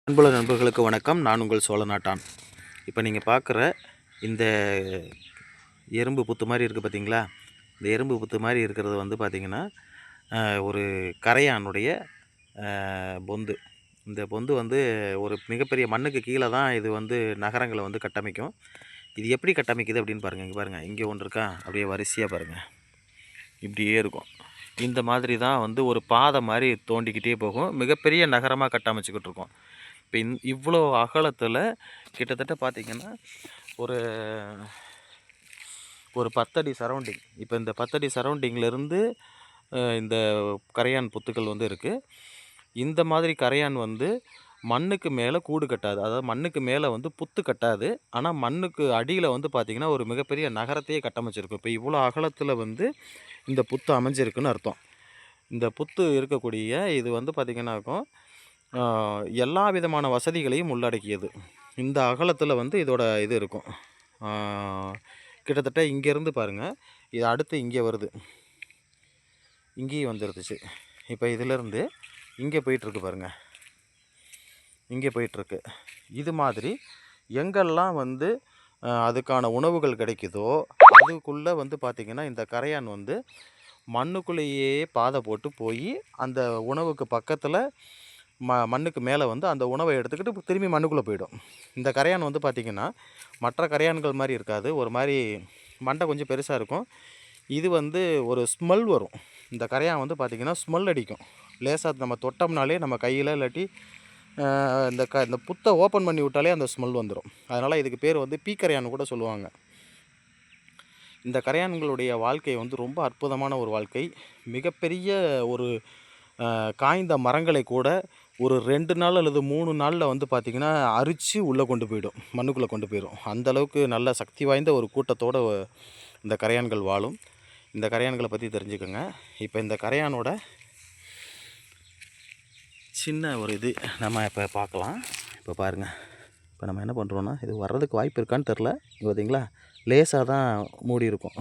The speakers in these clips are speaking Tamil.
அன்புள்ள நண்பர்களுக்கு வணக்கம். நான் உங்கள் சோழநாட்டான். இப்போ நீங்கள் பார்க்குற இந்த எறும்பு புத்து மாதிரி இருக்குது பார்த்தீங்களா? இந்த எறும்பு புத்து மாதிரி இருக்கிறது வந்து பார்த்திங்கன்னா ஒரு கரையானுடைய பொந்து. இந்த பொந்து வந்து ஒரு மிகப்பெரிய மண்ணுக்கு கீழே தான் இது வந்து நகரங்களை வந்து கட்டமைக்கும். இது எப்படி கட்டமைக்குது அப்படின்னு பாருங்கள். இங்கே பாருங்கள், இங்கே ஒன்று இருக்கா, அப்படியே வரிசையாக பாருங்கள், இப்படியே இருக்கும். இந்த மாதிரி தான் வந்து ஒரு பாதை மாதிரி தோண்டிக்கிட்டே போகும். மிகப்பெரிய நகரமாக கட்டமைச்சிக்கிட்டு இருக்கோம். இப்போ இவ்வளோ அகலத்தில் கிட்டத்தட்ட பார்த்திங்கன்னா ஒரு 10 அடி சரௌண்டிங். இப்போ இந்த 10 அடி சரௌண்டிங்லேருந்து இந்த கரையான் புத்துக்கள் வந்து இருக்குது. இந்த மாதிரி கரையான் வந்து மண்ணுக்கு மேலே கூடு கட்டாது, அதாவது மண்ணுக்கு மேலே வந்து புத்து கட்டாது. ஆனால் மண்ணுக்கு அடியில் வந்து பார்த்திங்கன்னா ஒரு மிகப்பெரிய நகரத்தையே கட்டமைச்சிருக்கும். இப்போ இவ்வளோ அகலத்தில் வந்து இந்த புத்து அமைஞ்சிருக்குன்னு அர்த்தம். இந்த புத்து இருக்கக்கூடிய இது வந்து பார்த்திங்கன்னாக்கும் எல்லா விதமான வசதிகளையும் உள்ளடக்கியது. இந்த அகலத்தில் வந்து இதோட இது இருக்கும். கிட்டத்தட்ட இங்கேருந்து பாருங்கள், இது அடுத்து இங்கே வருது, இங்கேயும் வந்துருந்துச்சு. இப்போ இதிலேருந்து இங்கே போயிட்டுருக்கு பாருங்கள், இங்கே போயிட்டுருக்கு. இது மாதிரி எங்கெல்லாம் வந்து அதுக்கான உணவுகள் கிடைக்குதோ அதுக்குள்ளே வந்து பார்த்திங்கன்னா இந்த கரையான் வந்து மண்ணுக்குள்ளேயே பாதை போட்டு போய் அந்த உணவுக்கு பக்கத்தில் மண்ணுக்கு மேலே வந்து அந்த உணவை எடுத்துக்கிட்டு திரும்பி மண்ணுக்குள்ளே போயிடும். இந்த கரையான் வந்து பார்த்திங்கன்னா மற்ற கரையான்கள் மாதிரி இருக்காது, ஒரு மாதிரி மண்டை கொஞ்சம் பெருசாக இருக்கும். இது வந்து ஒரு ஸ்மெல் வரும். இந்த கரையான் வந்து பார்த்திங்கன்னா ஸ்மெல் அடிக்கும். லேசாக நம்ம தொட்டோம்னாலே நம்ம கையில் இல்லாட்டி இந்த புத்தை ஓப்பன் பண்ணி விட்டாலே அந்த ஸ்மெல் வந்துடும். அதனால் இதுக்கு பேர் வந்து பீக்கரையான்னு கூட சொல்லுவாங்க. இந்த கரையான்களுடைய வாழ்க்கை வந்து ரொம்ப அற்புதமான ஒரு வாழ்க்கை. மிகப்பெரிய ஒரு காய்ந்த மரங்களை கூட ஒரு 2 நாள் அல்லது 3 நாளில் வந்து பார்த்திங்கன்னா அரித்து உள்ளே கொண்டு போயிடும், மண்ணுக்குள்ளே கொண்டு போயிடும். அந்தளவுக்கு நல்ல சக்தி வாய்ந்த ஒரு கூட்டத்தோடு இந்த கரையான்கள் வாழும். இந்த கரையான்களை பற்றி தெரிஞ்சுக்கோங்க. இப்போ இந்த கரையானோட சின்ன ஒரு இது நம்ம இப்போ பார்க்கலாம். இப்போ பாருங்கள், இப்போ நம்ம என்ன பண்ணுறோன்னா, இது வர்றதுக்கு வாய்ப்பு இருக்கான்னு தெரில. இங்கே பார்த்திங்களா, லேசாக தான் மூடி இருக்கும்.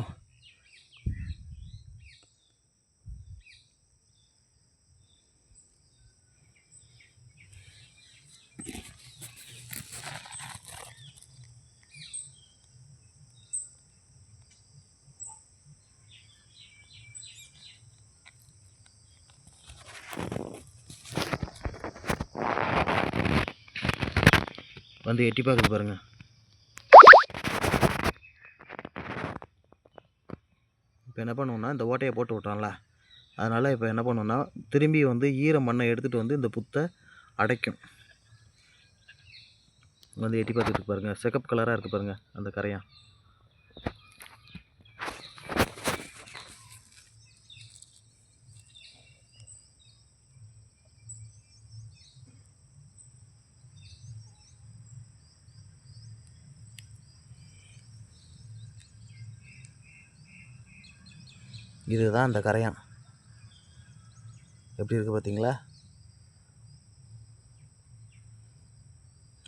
வந்து எட்டி பார்க்குது பாருங்கள். இப்போ என்ன பண்ணுவோன்னா, இந்த ஓட்டையை போட்டு விட்டோம்ல, அதனால் இப்போ என்ன பண்ணுவோன்னா திரும்பி வந்து ஈர மண்ணை எடுத்துகிட்டு வந்து இந்த புத்தை அடைக்கும். வந்து எட்டி பார்த்துட்டு பாருங்கள், சிகப்பு கலராக இருக்குது பாருங்கள் அந்த கரையான். இதுதான் அந்த கரையான். எப்படி இருக்குது பார்த்தீங்களா?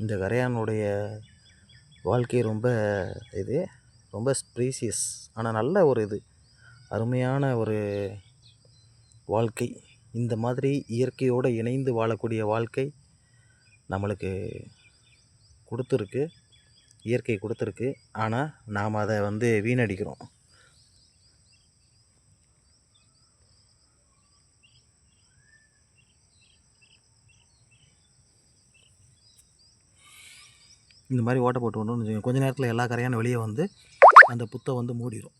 இந்த கரையானுடைய வாழ்க்கை ரொம்ப ஸ்ப்ரீசியஸ், ஆனால் நல்ல ஒரு அருமையான ஒரு வாழ்க்கை. இந்த மாதிரி இயற்கையோடு இணைந்து வாழக்கூடிய வாழ்க்கை நம்மளுக்கு கொடுத்துருக்கு, இயற்கை கொடுத்துருக்கு. ஆனால் நாம் அதை வந்து வீணடிக்கிறோம். இந்த மாதிரி ஓட்டை போட்டு விடணும்னு வச்சுக்கோங்க, கொஞ்ச நேரத்தில் எல்லா கரையானும் வெளியே வந்து அந்த புத்தை வந்து மூடிடும்.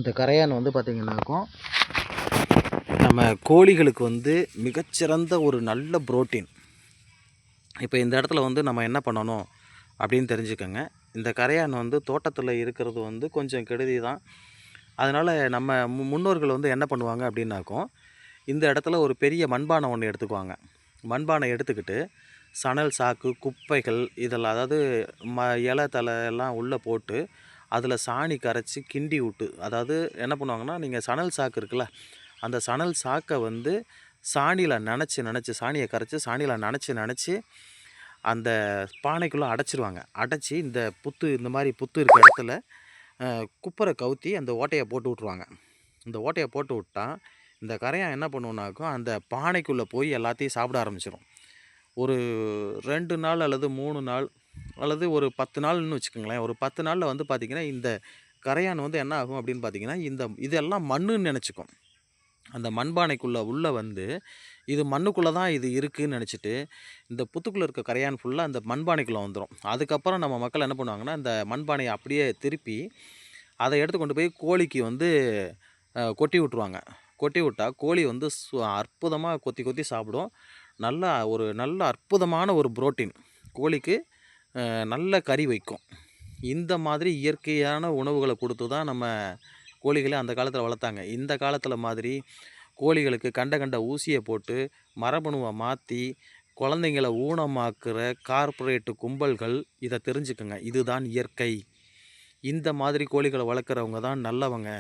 இந்த கரையான் வந்து பார்த்திங்கன்னாக்கும் நம்ம கோழிகளுக்கு வந்து மிகச்சிறந்த ஒரு நல்ல புரோட்டீன். இப்போ இந்த இடத்துல வந்து நம்ம என்ன பண்ணணும் அப்படின்னு தெரிஞ்சுக்கோங்க. இந்த கரையான் வந்து தோட்டத்தில் இருக்கிறது வந்து கொஞ்சம் கெடுதி தான். அதனால் நம்ம முன்னோர்கள் வந்து என்ன பண்ணுவாங்க அப்படின்னாக்கும், இந்த இடத்துல ஒரு பெரிய மண்பானை ஒன்று எடுத்துக்குவாங்க. மண்பானை எடுத்துக்கிட்டு சணல் சாக்கு, குப்பைகள் இதெல்லாம் அதாவது இலை தலை எல்லாம் உள்ளே போட்டு அதில் சாணி கரைச்சி கிண்டி விட்டு, அதாவது என்ன பண்ணுவாங்கன்னா, நீங்கள் சணல் சாக்கு இருக்குல்ல, அந்த சணல் சாக்கை வந்து சாணியில் நனைச்சி சாணியை கரைச்சி சாணியில் நனைச்சி அந்த பானைக்குள்ளே அடைச்சிருவாங்க. அடைச்சி இந்த மாதிரி புத்து இருக்க இடத்துல குப்பரை கவுத்தி அந்த ஓட்டையை போட்டு விட்ருவாங்க. இந்த ஓட்டையை போட்டு விட்டா இந்த கரையான் என்ன பண்ணுவோன்னாக்கும், அந்த பானைக்குள்ளே போய் எல்லாத்தையும் சாப்பிட ஆரம்பிச்சிடும். ஒரு 2 நாள் அல்லது 3 நாள் அல்லது ஒரு 10 நாள்னு வச்சுக்கோங்களேன். ஒரு 10 நாளில் வந்து பார்த்திங்கன்னா, இந்த கரையான் வந்து என்ன ஆகும் அப்படின்னு பார்த்திங்கன்னா, இதெல்லாம் மண்ணுன்னு நினச்சிக்கும். அந்த மண்பானைக்குள்ளே உள்ளே வந்து இது மண்ணுக்குள்ளே தான் இது இருக்குதுன்னு நினச்சிட்டு இந்த புத்துக்குள்ளே இருக்க கரையான் ஃபுல்லாக அந்த மண்பானைக்குள்ளே வந்துடும். அதுக்கப்புறம் நம்ம மக்கள் என்ன பண்ணுவாங்கன்னா, இந்த மண்பானையை அப்படியே திருப்பி அதை எடுத்து கொண்டு போய் கோழிக்கு வந்து கொட்டி விட்ருவாங்க. கொட்டி விட்டால் கோழி வந்து அற்புதமாக கொத்தி சாப்பிடும். நல்ல அற்புதமான ஒரு புரோட்டீன் கோழிக்கு நல்ல கறி வைக்கும். இந்த மாதிரி இயற்கையான உணவுகளை கொடுத்து தான் நம்ம கோழிகளை அந்த காலத்தில் வளர்த்தாங்க. இந்த காலத்தில் மாதிரி கோழிகளுக்கு கண்ட ஊசியை போட்டு மரபணுவை மாற்றி குழந்தைங்கள ஊனமாக்குற கார்ப்பரேட்டு கும்பல்கள் இதை தெரிஞ்சுக்கங்க. இதுதான் இயற்கை. இந்த மாதிரி கோழிகளை வளர்க்குறவங்க தான் நல்லவங்க.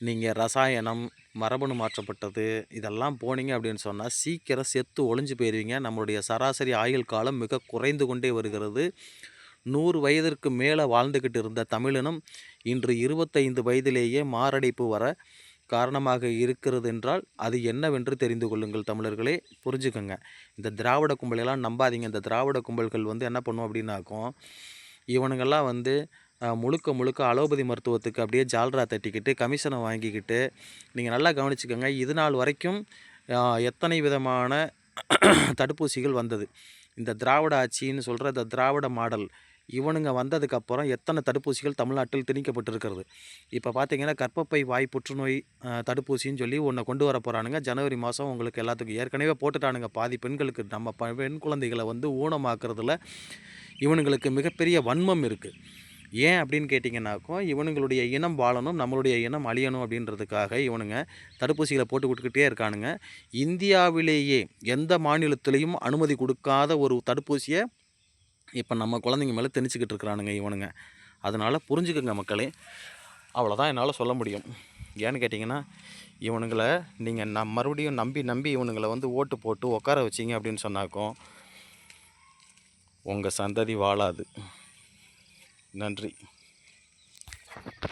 நீங்கள் ரசாயனம், மரபணு மாற்றப்பட்டது இதெல்லாம் போனீங்க அப்படின்னு சொன்னால் சீக்கிரம் செத்து ஒழிஞ்சு போயிடுவீங்க. நம்மளுடைய சராசரி ஆயுள் காலம் மிக குறைந்து கொண்டே வருகிறது. 100 வயதிற்கு மேலே வாழ்ந்துக்கிட்டு இருந்த தமிழினம் இன்று 25 வயதிலேயே மாரடைப்பு வர காரணமாக இருக்கிறது என்றால் அது என்னவென்று தெரிந்து கொள்ளுங்கள் தமிழர்களே. புரிஞ்சுக்கோங்க. இந்த திராவிட கும்பலெல்லாம் நம்பாதீங்க. இந்த திராவிட கும்பல்கள் வந்து என்ன பண்ணும் அப்படின்னாக்கும், இவனுங்கெல்லாம் வந்து முழுக்க அலோபதி மருத்துவத்துக்கு அப்படியே ஜால்ரா தட்டிக்கிட்டு கமிஷனை வாங்கிக்கிட்டு, நீங்கள் நல்லா கவனிச்சுக்கோங்க. இது நாள் வரைக்கும் எத்தனை விதமான தடுப்பூசிகள் வந்தது. இந்த திராவிட ஆட்சின்னு சொல்கிற இந்த திராவிட மாடல் இவனுங்க வந்ததுக்கப்புறம் எத்தனை தடுப்பூசிகள் தமிழ்நாட்டில் திணிக்கப்பட்டிருக்கிறது. இப்போ பார்த்தீங்கன்னா, கர்ப்பப்பை வாய் புற்றுநோய் தடுப்பூசின்னு சொல்லி ஒன்று கொண்டு வர போகிறானுங்க. ஜனவரி மாதம் உங்களுக்கு எல்லாத்துக்கும் ஏற்கனவே போட்டுட்டானுங்க. பாதி பெண்களுக்கு நம்ம பெண் குழந்தைகளை வந்து ஊனமாக்குறதுல இவனுங்களுக்கு மிகப்பெரிய வன்மம் இருக்குது. ஏன் அப்படின்னு கேட்டிங்கன்னாக்கும், இவனுங்களுடைய இனம் வாழணும், நம்மளுடைய இனம் அழியணும் அப்படின்றதுக்காக இவனுங்க தடுப்பூசிகளை போட்டு விட்டுக்கிட்டே இருக்கானுங்க. இந்தியாவிலேயே எந்த மாநிலத்திலையும் அனுமதி கொடுக்காத ஒரு தடுப்பூசியை இப்போ நம்ம குழந்தைங்க மேலே திணிச்சிக்கிட்டு இருக்கிறானுங்க இவனுங்க. அதனால் புரிஞ்சுக்குங்க மக்களே. அவ்வளோதான் என்னால் சொல்ல முடியும். ஏன்னு கேட்டிங்கன்னா, இவனுங்களை நீங்கள் மறுபடியும் நம்பி இவனுங்களை வந்து ஓட்டு போட்டு உட்கார வச்சிங்க அப்படின்னு சொன்னாக்கும் உங்கள் சந்ததி வாழாது. நன்றி.